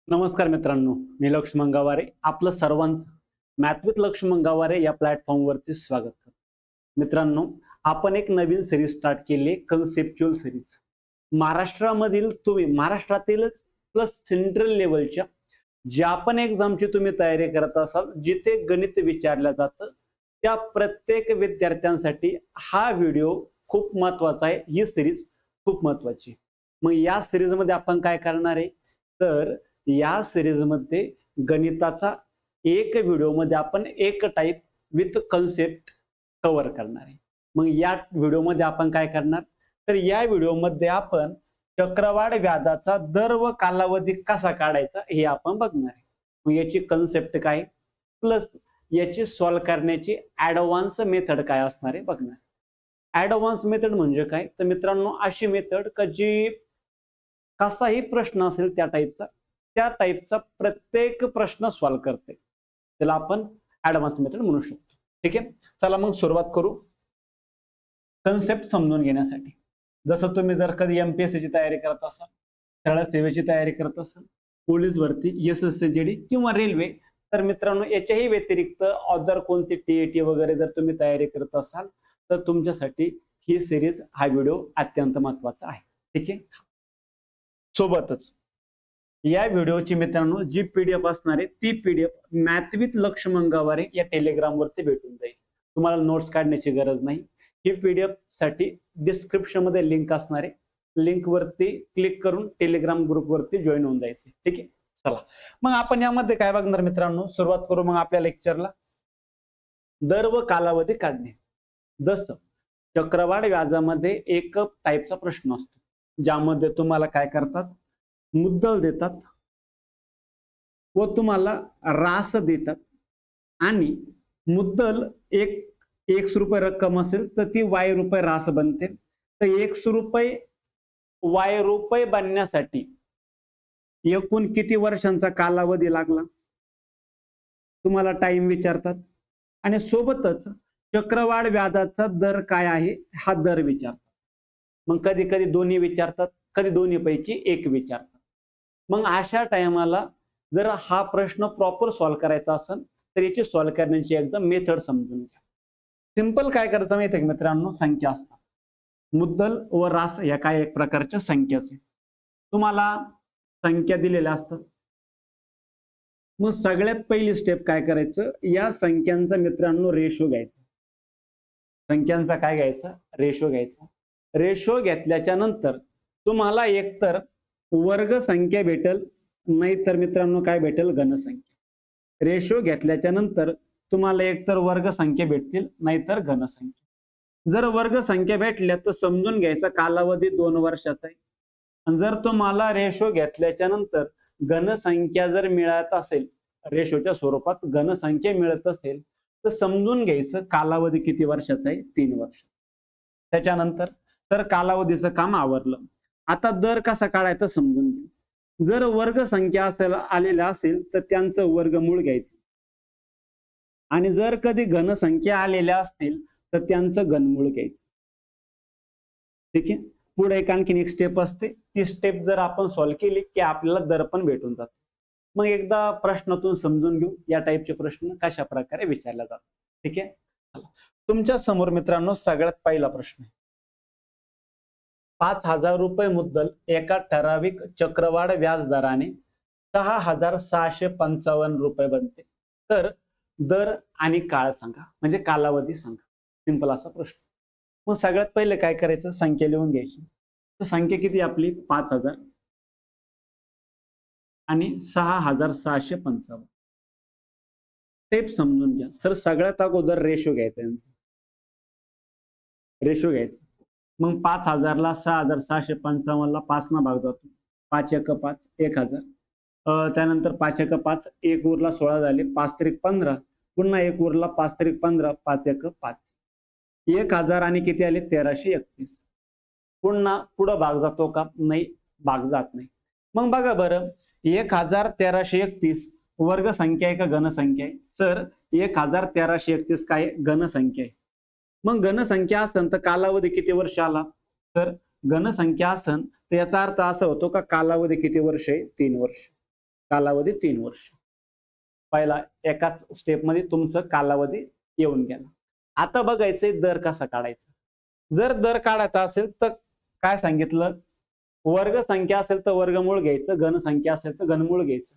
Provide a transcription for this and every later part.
नमस्कार मित्रांनो, मी लक्ष्मण गवारे आपलं सर्वांचं मॅथ विथ लक्ष्मण गवारे या प्लॅटफॉर्मवरती स्वागत करतो. मित्रांनो, आपण एक नवीन सिरीज स्टार्ट केली, कन्सेप्च्युअल सिरीज. महाराष्ट्रातील प्लस सेंट्रल लेवलच्या ज्या पण एक्झामची तुम्ही तयारी करत असाल, जिथे गणित विचारलं जातं, त्या प्रत्येक विद्यार्थ्यांसाठी हा व्हिडिओ खूप महत्वाचा आहे. ही सिरीज खूप महत्वाची. मग या सिरीजमध्ये आपण काय करणार आहे, तर या सिरीजमध्ये गणिताचा एक व्हिडिओमध्ये आपण एक टाइप विथ कन्सेप्ट कव्हर करणार आहे. मग या व्हिडिओमध्ये आपण काय करणार, तर या व्हिडिओमध्ये आपण चक्रवाढ व्याजाचा दर व कालावधी कसा काढायचा हे आपण बघणार आहे. मग याची कन्सेप्ट काय प्लस याची सॉल्व्ह करण्याची ऍडव्हान्स मेथड काय असणार आहे बघणार. ऍडव्हान्स मेथड म्हणजे काय, तर मित्रांनो अशी मेथड का जी कसाही प्रश्न असेल त्या टाईपचा प्रत्येक प्रश्न सॉल्व्ह करते, त्याला आपण ऍडव्हान्स मेथड म्हणू शकतो. ठीक आहे, चला मग सुरुवात करू कन्सेप्ट समजून घेण्यासाठी. जसं तुम्ही जर कधी एमपीएससी ची तयारी करत असाल, सरळ सेवेची तयारी करत असाल, पोलीस भरती, एसएससीजीडी किंवा रेल्वे, तर मित्रांनो याच्याही व्यतिरिक्त अदर कोणती टीएटी वगैरे जर तुम्ही तयारी करत असाल तर तुमच्यासाठी ही सिरीज, हा व्हिडिओ अत्यंत महत्वाचा आहे. ठीक आहे, सोबतच या व्हिडिओची मित्रांनो जी पीडीएफ असणार आहे ती PDF math with Laxman Gaware या टेलिग्राम वरती भेटून जाईल. तुम्हाला नोट्स काढण्याची गरज नाही. ही पीडीएफ साठी डिस्क्रिप्शन मध्ये लिंक असणार आहे, लिंक वरती क्लिक करून टेलिग्राम ग्रुप वरती जॉईन होऊन जायचे. ठीक आहे, चला मग आपण यामध्ये काय बघणार मित्रांनो, सुरुवात करू मग आपल्या लेक्चरला. दर व कालावधी काढणे. जसं चक्रवाढ व्याजामध्ये एक टाईपचा प्रश्न असतो, ज्यामध्ये तुम्हाला काय करतात, मुद्दल देतात व तुम्हाला रास देतात, आणि मुद्दल एक रुपये रक्कम असेल तर ती वाय रुपये रास बनते. तर 100 रुपये वाय रुपये बनण्यासाठी एकूण किती वर्षांचा कालावधी लागला तुम्हाला टाइम विचारतात, आणि सोबतच चक्रवाढ व्याजाचा दर काय आहे हा दर विचारतात. मग कधी कधी दोन्ही विचारतात, कधी दोन्ही पैकी एक विचारतात. मग अशा टायमाला जर हा प्रश्न प्रॉपर सॉल्व्ह करायचा असेल तर याची सॉल्व्ह करण्याची एकदम मेथड समजून घ्या. सिंपल काय करायचं माहिती आहे मित्रांनो, संख्या असतात, मुद्दल व रास या काय एक प्रकारच्या संख्याच आहे. तुम्हाला संख्या दिलेल्या असतात. मग सगळ्यात पहिली स्टेप काय करायचं, या संख्यांचा मित्रांनो रेशो घ्यायचा. संख्यांचा काय घ्यायचा, रेशो घ्यायचा. रेशो घेतल्याच्या नंतर तुम्हाला एकतर वर्ग संख्या भेटेल, नाहीतर मित्रांनो काय भेटेल, घनसंख्या. रेशो घेतल्याच्या नंतर तुम्हाला एकतर वर्ग संख्या भेटतील, नाहीतर घनसंख्या. जर वर्ग संख्या भेटल्या तर समजून घ्यायचा कालावधी 2 वर्षाचा आहे. आणि जर तुम्हाला रेशो घेतल्याच्या नंतर घनसंख्या जर मिळत असेल, रेशोच्या स्वरूपात घनसंख्या मिळत असेल, तर समजून घ्यायचं कालावधी किती वर्षाचा आहे, 3 वर्ष. त्याच्यानंतर तर कालावधीचं काम आवरलं. आता दर कसा काढायचा समजून घ्या. जर वर्ग संख्या आलेल्या असेल तर त्यांचं वर्गमूळ घ्यायचं, आणि जर कधी घनसंख्या आलेल्या असतील तर त्यांचं घनमूळ घ्यायचं. ठीक आहे, पुढे आणखीन एक स्टेप असते, ती स्टेप जर आपण सॉल्व्ह केली की आपल्याला दर पण भेटून जातो. मग एकदा प्रश्नातून समजून घेऊ या टाईपचे प्रश्न कशा प्रकारे विचारले जातात. ठीक आहे, तुमच्या समोर मित्रांनो सगळ्यात पहिला प्रश्न आहे. 5,000 रुपये मुद्दल एका ठराविक चक्रवाढ व्याज दराने 6,655 रुपये बनते, तर दर आणि काळ सांगा, म्हणजे कालावधी सांगा. सिंपल असा प्रश्न. मग सगळ्यात पहिले काय करायचं, संख्या लिहून घ्यायची. तर संख्या किती आपली, 5,000 आणि 6,655. स्टेप समजून घ्या. सर सगळ्यात अगोदर रेशो घ्यायचा, रेशो घ्यायचा. मग 5,000 ला 6,655 ला 5 ना भाग जातो, 5 एक 5, 1,000. त्यानंतर 5 एक 5, 1 उरला 16 झाले, 5 त्रिक 15, पुन्हा 1 उरला 5 त्रिक 15, 5 एक 5, 1,000 आणि किती आले, 1331. पुन्हा पुढं भाग जातो का, नाही, भाग जात नाही. मग बघा बरं, 1,1331 वर्ग संख्या आहे का घनसंख्या आहे, सर 1,1331 काय घनसंख्या आहे. मग घनसंख्या असन तर कालावधी किती वर्ष आला, तर घनसंख्या असन तर याचा अर्थ असा होतो का कालावधी किती वर्ष आहे, 3 वर्ष. कालावधी 3 वर्ष. पहिला एकाच स्टेपमध्ये तुमचं कालावधी येऊन गेला. आता बघायचंय दर कसा काढायचा. जर दर काढायचा असेल तर काय सांगितलं, वर्ग संख्या असेल तर वर्गमूळ घ्यायचं, घन संख्या असेल तर घनमूळ घ्यायचं.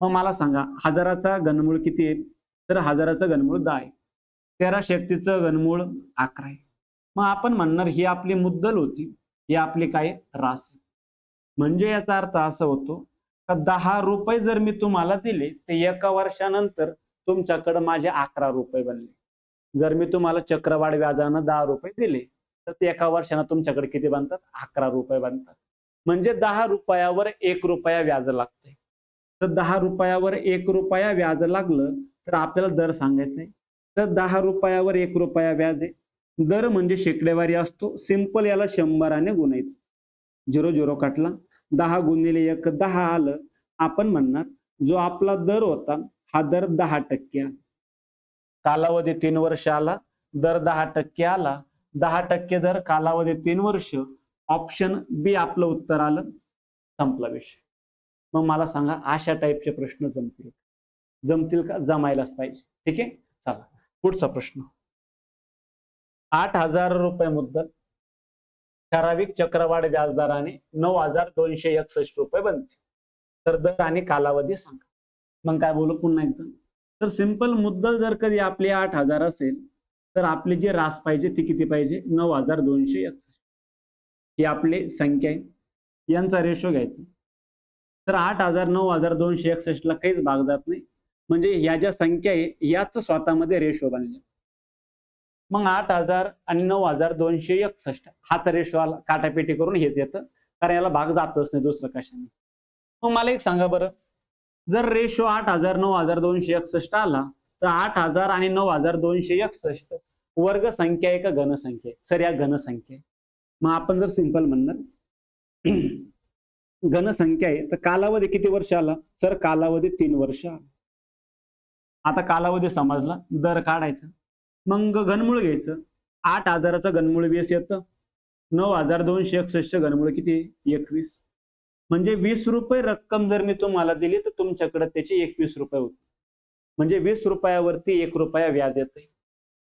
मग मला सांगा 1000चा घनमूळ किती आहे? तर 1000चं घनमूळ 10 आहे. 1386चं घनमूळ 11 आहे. मग आपण म्हणणार ही आपली मुद्दल होती, ही आपली काय रास आहे. म्हणजे याचा अर्थ असा होतो का 10 रुपये जर मी तुम्हाला दिले तर एका वर्षानंतर तुमच्याकडे माझे 11 रुपये बनले. जर मी तुम्हाला चक्रवाढ व्याजानं 10 रुपये दिले तर ते एका वर्षानं तुमच्याकडे किती बनतात? 11 रुपये बनतात. म्हणजे 10 रुपयावर 1 रुपया व्याज लागते. तर 10 रुपयावर 1 रुपया व्याज लागलं तर आपल्याला दर सांगायचा आहे. तर 10 रुपयावर 1 रुपया व्याज आहे. दर म्हणजे शेकडेवारी असतो. सिंपल याला 100ने गुणायचं. 0 काटला, 10 गुणिले 1 10 आलं. आपण म्हणणार जो आपला दर होता हा दर 10% आला. कालावधी 3 वर्ष आला, दर 10% आला. 10% दर, कालावधी 3 वर्ष. ऑप्शन बी आपलं उत्तर आलं. संपला विषय. मग मला सांगा अशा टाईपचे प्रश्न जमतील का? जमायलाच पाहिजे. ठीक आहे, चला पुढचा प्रश्न. 8,000 रुपये मुद्दल, ठराविक चक्रवाढ व्याजदराने 9,261 रुपये बनते. तर दर आणि कालावधी सांगा. मग काय बोलू पुन्हा एकदा. तर सिंपल मुद्दल जर कधी आपली 8,000 असेल तर आपली जी रास पाहिजे ती किती पाहिजे? 9,261. ही आपली संख्या आहे, यांचा रेशो घ्यायचा. तर 8,000 9,261 ला काहीच भाग जात नाही. म्हणजे ह्या ज्या संख्या आहे याच स्वतःमध्ये रेशो बनले. मग 8,000 आणि 9,261 हाच रेशो आला. काटापेटी करून हेच येतं, कारण याला भाग जातच नाही दुसरं कशाने. मग मला एक सांगा बरं, जर रेशो 8,000 9,261 आला तर 8,000 आणि 9,261 वर्ग संख्या आहे का घन संख्या आहे? सर या घन संख्या आहे. मग आपण जर सिंपल म्हणणार घन संख्या आहे तर कालावधी किती वर्ष आला? तर कालावधी 3 वर्ष आला. आता कालावधी समजला, दर काढायचा. मग घनमूळ घ्यायचं. 8,000चं घनमूळ 20 येतं. 9,261 घनमूळ किती? 21. म्हणजे 20 रुपये रक्कम जर मी तुम्हाला दिली तर तुमच्याकडे त्याचे 21 रुपये होते. म्हणजे 20 रुपयावरती 1 रुपया व्याज येते.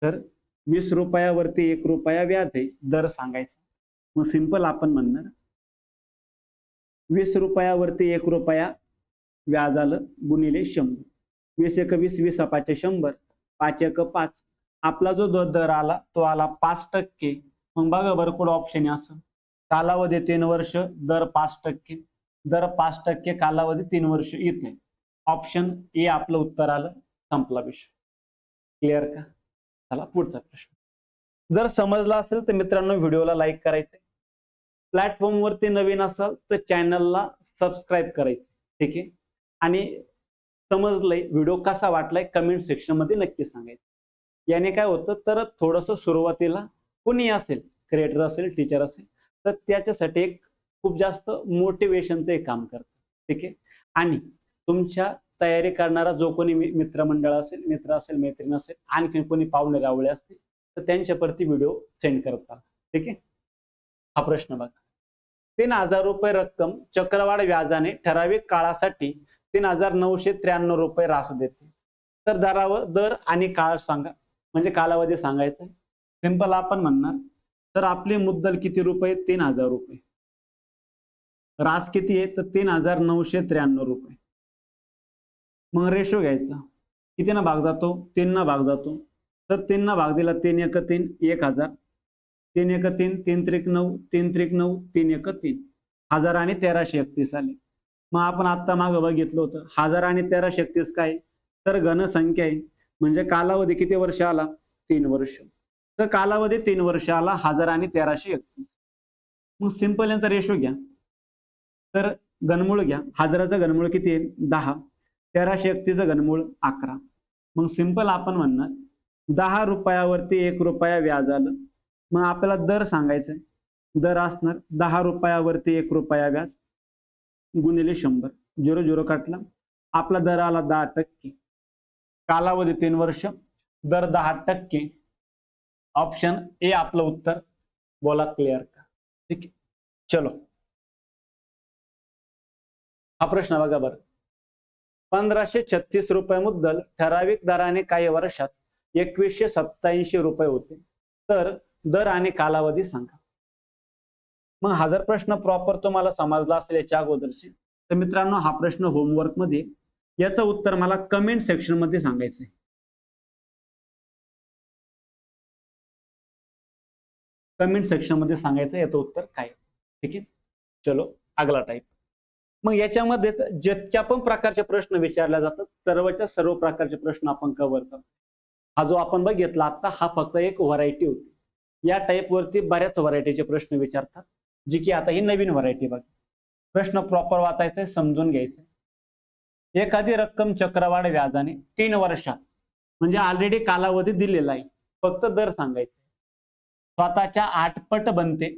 तर 20 रुपयावरती 1 रुपया व्याज आहे, दर सांगायचा. मग सिंपल आपण म्हणणार 20 रुपयावरती 1 रुपया व्याज आलं गुणिले 100. 20 × 20 20 × 100, 5 × 5. आपला जो दर आला तो आला 5%. मग बघा बरं कुठं ऑप्शन आहे असं. कालावधी 3 वर्ष, दर 5%. दर 5%, कालावधी 3 वर्ष इथे. ऑप्शन ए आपलं उत्तर आलं. संपला विषय. क्लिअर का? चला पुढचा प्रश्न. जर समजला असेल तर मित्रांनो व्हिडिओला लाईक करायचं. प्लॅटफॉर्मवरती नवीन असाल तर चॅनलला सबस्क्राईब करायचं. ठीक आहे. आणि समजलंय व्हिडिओ कसा वाटलाय कमेंट सेक्शन मध्ये नक्की सांगायचं. याने काय होतं तर थोडंसं सुरुवातीला कोणी असेल, क्रिएटर असेल, टीचर असेल, तर त्याच्यासाठी एक खूप जास्त मोटिवेशनचं एक काम करतं. ठीक आहे. आणि तुमच्या तयारी करणारा जो कोणी मित्रमंडळ असेल, मित्र असेल, मैत्रीण असेल, आणखी कोणी पाहुणे रावळे असतील तर त्यांच्यावरती व्हिडिओ सेंड करतात. ठीक आहे. हा प्रश्न बघा. 3,000 रुपये रक्कम चक्रवाढ व्याजाने ठराविक काळासाठी 3,993 रुपये रास देते. तर दर आणि काळ सांगा, म्हणजे कालावधी सांगायचा. सिंपल आपण म्हणणार तर आपली मुद्दल किती रुपये? 3,000 रुपये. रास किती आहे? तर 3,993 रुपये. मग रेशो घ्यायचा. कितीना भाग जातो? 3 ना भाग जातो. तर 3 ना भाग दिला 3 × 1 3 1000. 3 × 3 3 त्रिक 9 3 त्रिक 9 3 × 3 1000 आणि 1331 आले. मग आपण आता मागं बघितलं होतं 1000 आणि 1331 काय? तर घन संख्या आहे. म्हणजे कालावधी किती वर्ष आला? 3 वर्ष. तर कालावधी 3 वर्ष आला 1000 आणि 1331. मग सिंपल यांचा रेशो घ्या. तर घनमूळ घ्या. 1000चं घनमूळ किती आहे? 10. 1331चं घनमूळ 11. मग सिंपल आपण म्हणणार 10 रुपयावरती 1 रुपया व्याज आलं. मग आपल्याला दर सांगायचा आहे. दर असणार 10 रुपयावरती 1 रुपया व्याज गुणिले 100. 0 काटला. आपला दर आला 10%. कालावधी 3 वर्ष, दर 10%. ऑप्शन ए आपलं उत्तर. बोला क्लिअर का? ठीक आहे. चलो हा प्रश्न बघा बरं. 1536 रुपये मुद्दल ठराविक दराने काही वर्षात 2187 रुपये होते. तर दर आणि कालावधी सांगा. मग हा जर प्रश्न प्रॉपर तुम्हाला समजला असेल याच्या अगोदरचे, तर मित्रांनो हा प्रश्न होमवर्क मध्ये, याचं उत्तर मला कमेंट सेक्शन मध्ये सांगायचं आहे. कमेंट सेक्शन मध्ये सांगायचं याचं उत्तर काय. ठीक आहे, चलो अगला टाईप. मग याच्यामध्ये जितक्या पण प्रकारचे प्रश्न विचारले जातात सर्वच्या सर्व प्रकारचे प्रश्न आपण कव्हर करतो. हा जो आपण बघितला आता हा फक्त एक व्हरायटी होती. या टाईप वरती बऱ्याच व्हरायटीचे प्रश्न विचारतात, जी की आता ही नवीन व्हरायटी बघा. प्रश्न प्रॉपर वाचायचा आहे, समजून घ्यायचं. एखादी रक्कम चक्रवाढ व्याजाने 3 वर्षात, म्हणजे ऑलरेडी कालावधी दिलेला आहे, फक्त दर सांगायचा. स्वतःच्या 8 पट बनते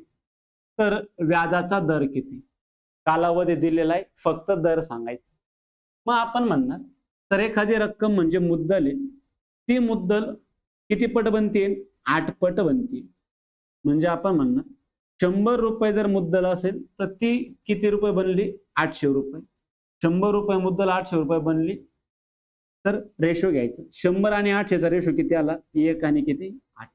तर व्याजाचा दर किती. कालावधी दिलेला आहे, फक्त दर सांगायचा. मग आपण म्हणणार तर एखादी रक्कम म्हणजे मुद्दल आहे, ती मुद्दल किती पट बनते, 8 पट बनते. म्हणजे आपण म्हणणार 100 रुपये जर मुद्दल असेल तर ती किती रुपये बनली, 800 रुपये. 100 रुपये मुद्दल 800 रुपये बनली तर रेशो घ्यायचा. 100 आणि 800चा रेशो किती आला, 1 आणि किती 8.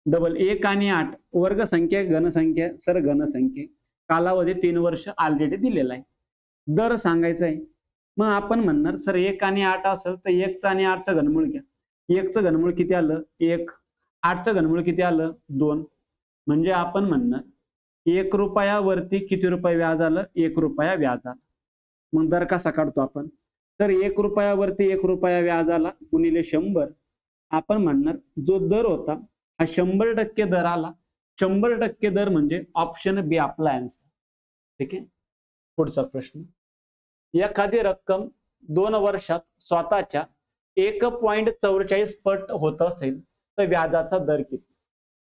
डबल 1 आणि 8 वर्गसंख्या घनसंख्या सर घनसंख्या. कालावधी 3 वर्ष ऑलरेडी दिलेला आहे. दर सांगायचा आहे. मग आपण म्हणणार सर 1 आणि 8 असेल तर 1 आणि 8चं घनमूळ घ्या. 1चं घनमूळ किती आलं, 1. 8चं घनमूळ किती आलं, 2. म्हणजे आपण म्हणणार 1 रुपयावरती किती रुपये व्याज आलं, 1 रुपया व्याज आलं. मग दर कसा काढतो आपण, तर 1 रुपयावरती 1 रुपया व्याज आला गुणिले 100. आपण म्हणणार जो दर होता हा 100% दर आला. 100% दर म्हणजे ऑप्शन बी आपला आन्सर. ठीक आहे, पुढचा प्रश्न. एखादी रक्कम 2 वर्षात स्वतःच्या 1.44 पट होत असेल तर व्याजाचा दर किती.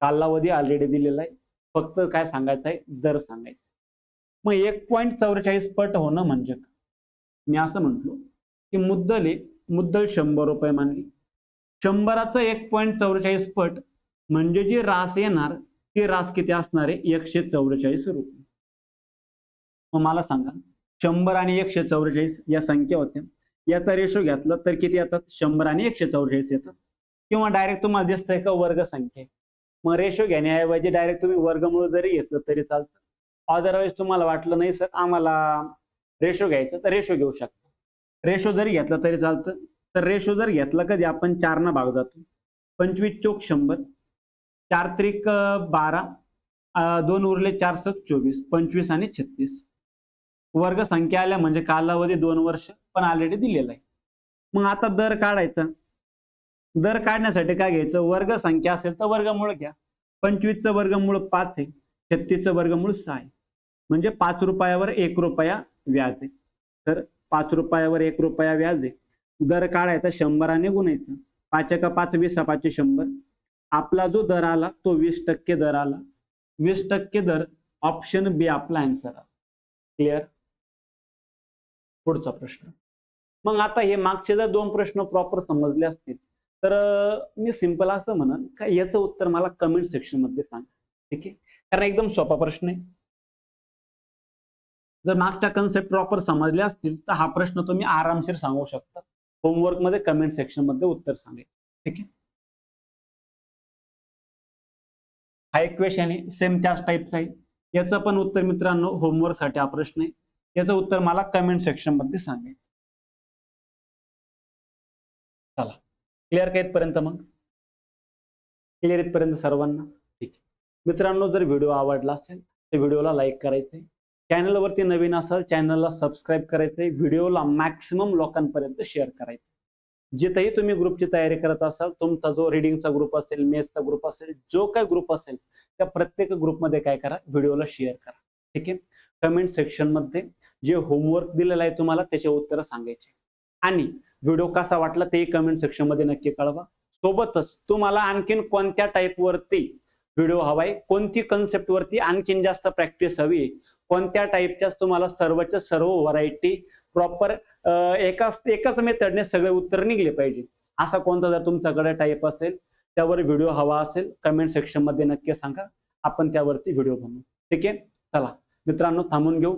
कालावधी ऑलरेडी दिलेला आहे, फक्त काय सांगायचं आहे, दर सांगायचं. मग 1.44 पट होणं म्हणजे मी असं म्हटलो की मुद्दल 100 रुपये मानली. 100चं 1.44 पट म्हणजे जी रास येणार ती रास किती असणार आहे, 144 रुपये. मग मला सांगा 100 आणि 144 या संख्या होत्या, याचा रेशो घेतला तर किती येतात, 100 आणि 144 येतात. किंवा डायरेक्ट तुम्हाला दिसतंय का वर्ग संख्या. मग रेशो घेण्याऐवजी डायरेक्ट तुम्ही वर्गमूळ जरी घेतलं तरी चालतं. अदरवाईज तुम्हाला वाटलं नाही सर आम्हाला रेशो घ्यायचं तर रेशो घेऊ शकता. रेशो जरी घेतला तरी चालतं. तर रेशो जर घेतला कधी आपण 4 न भाग जातो. 25 चोक 100, 4 त्रिक 12, 2 उरले 4 सक 24, 25 आणि 36. वर्ग संख्या आल्या म्हणजे कालावधी 2 वर्ष पण ऑलरेडी दिलेला आहे. मग आता दर काढायचा. दर काढण्यासाठी काय घ्यायचं, वर्ग संख्या असेल तर वर्गमूळ घ्या. 25चं वर्गमूळ 5 आहे, 36चं वर्गमूळ 6 आहे. म्हणजे 5 रुपयावर 1 रुपया व्याज आहे. तर 5 रुपयावर 1 रुपया व्याज आहे. दर काढायचा 100 गुणायचं. 5 का 5 20 5 100. आपला जो दर आला तो 20% दर आला. 20% दर ऑप्शन बी आपला आन्सर आला. क्लिअर. पुढचा प्रश्न. मग आता हे मागचे जर 2 प्रश्न प्रॉपर समजले असतील तर मी सिंपल असं म्हणन का याचं उत्तर मला कमेंट सेक्शन मध्ये सांगा. ठीक आहे, कारण एकदम सोपा प्रश्न आहे. जर मागच्या कन्सेप्ट प्रॉपर समजले असतील तर हा प्रश्न तुम्ही आरामशीर सांगू शकता. होमवर्क मध्ये कमेंट सेक्शन मध्ये उत्तर सांगायचं. ठीक आहे. हा एक क्वेश्चन आहे सेम त्याच टाईपचा आहे. याचं पण उत्तर मित्रांनो होमवर्क साठी हा प्रश्न आहे. याचं उत्तर मला कमेंट सेक्शन मध्ये सांगायचं. चला क्लिअर का इथपर्यंत. मग क्लिअर इथपर्यंत सर्वांना. ठीक आहे मित्रांनो, जर व्हिडिओ आवडला असेल तर व्हिडिओला लाईक करायचंय. चॅनलवरती नवीन असाल चॅनलला सबस्क्राईब करायचंय. व्हिडिओला मॅक्सिमम लोकांपर्यंत शेअर करायचं. जिथेही तुम्ही ग्रुपची तयारी करत असाल, तुमचा जो रिडिंगचा ग्रुप असेल, मेथ्सचा ग्रुप असेल, जो काही ग्रुप असेल त्या प्रत्येक ग्रुपमध्ये काय करा, व्हिडिओला शेअर करा. ठीक आहे. कमेंट सेक्शन मध्ये जे होमवर्क दिलेलं आहे तुम्हाला त्याचे उत्तर सांगायचे. आणि व्हिडिओ कसा वाटला ते कमेंट सेक्शन मध्ये नक्की कळवा. सोबतच तुम्हाला आणखीन कोणत्या टाईप वरती व्हिडिओ हवाय, कोणती कन्सेप्ट वरती आणखीन जास्त प्रॅक्टिस हवी, कोणत्या टाईपच्या तुम्हाला सर्वच्या सर्व व्हरायटी प्रॉपर एकाच मेथडने सगळे उत्तर निघले पाहिजे असा कोणता जर तुमच्याकडे टाईप असेल, त्यावर व्हिडिओ हवा असेल कमेंट सेक्शन मध्ये नक्की सांगा. आपण त्यावरती व्हिडिओ बनवू. ठीक आहे. चला मित्रांनो थांबून घेऊ.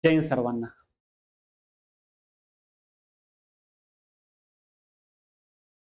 जय हिंद सर्वांना.